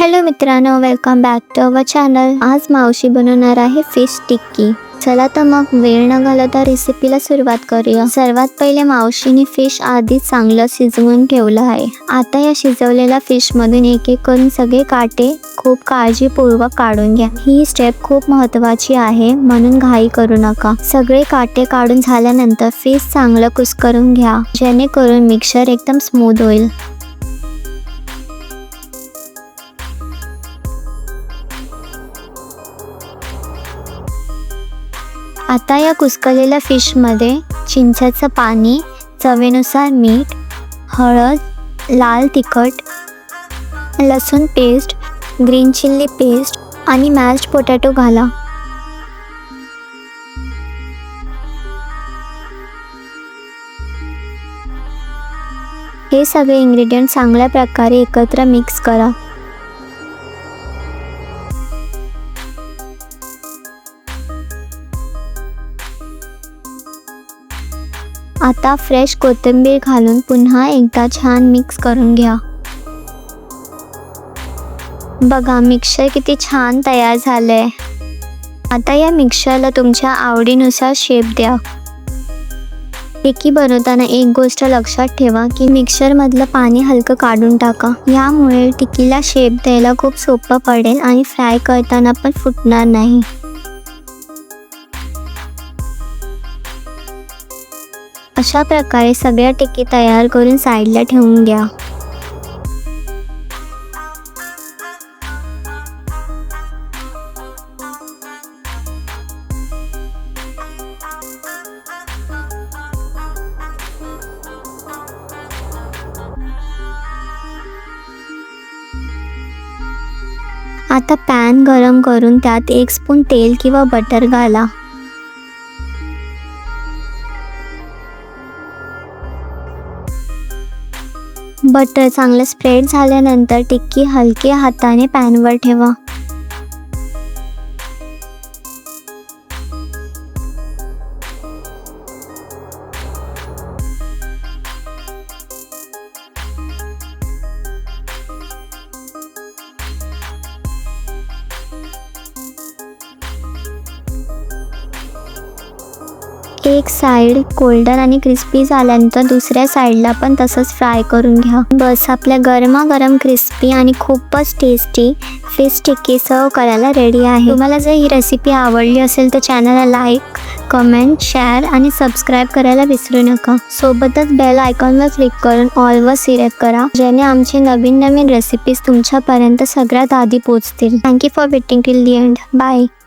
Hello मित्रांनो, welcome back to our channel. आज मावशी बनवणार आहे फिश टिक्की। चला तर मग वेळ न घालवता रेसिपीला सुरुवात करूया। सर्वात पहिले मावशीने फिश आधी चांगलं शिजवून ठेवलं आहे। आता या शिजवलेल्या फिश मधून एक एक करून सगळे काटे खूप काळजीपूर्वक काढून घ्या। ही स्टेप खूप महत्त्वाची आहे, म्हणून घाई करू नका। सगळे काटे काढून झाल्यानंतर फिश चांगलं कुस्करून घ्या, जेणेकरून मिक्सर एकदम स्मूथ होईल। आता या कुस्करलेल्या फिशमध्ये चिंचेचं पाणी, चवीनुसार मीठ, हळद, लाल तिखट, लसूण पेस्ट, ग्रीन चिल्ली पेस्ट आणि मॅश्ड पोटॅटो घाला। हे सगळे इन्ग्रेडियंट चांगल्या प्रकारे एकत्र मिक्स करा। आता फ्रेश कोथिंबीर घालून पुन्हा एकदा छान मिक्स करून घ्या। बघा, मिक्सर किती छान तयार झालंय। आता या मिक्सरला तुमच्या आवडीनुसार शेप द्या। टिक्की बनवताना एक गोष्ट लक्षात ठेवा की मिक्सर मधलं पाणी हलकं काढून टाका। यामुळे टिक्कीला शेप द्यायला खूप सोपं पडेल आणि फ्राय करताना पण फुटणार नाही। अशा प्रकारे सगळ्या टिक्की तयार करून साईडला ठेवून द्या। आता पॅन गरम करून त्यात 1 स्पून तेल किंवा बटर घाला। बटर चांगलं स्प्रेड झाल्यानंतर टिक्की हलक्या हाताने पॅनवर ठेवा। एक साइड गोल्डन आणि क्रिस्पी झाल्यानंतर दुसऱ्या साइडला पण तसंच फ्राय करून घ्या। बस, आपल्या गरमागरम क्रिस्पी आणि खूपच टेस्टी फिश टिक्की सर्व करायला रेडी आहे। तुम्हाला जर ही रेसिपी आवडली असेल तर चॅनलला लाईक, कमेंट, शेअर आणि सबस्क्राईब करायला विसरू नका। सोबतच बेल आयकॉनवर क्लिक करून ऑलवर सिलेक्ट करा, जेणे आमचे नवीन रेसिपीज तुमच्यापर्यंत सगळ्यात आधी पोहोचतील। Thank you for waiting till the end. Bye.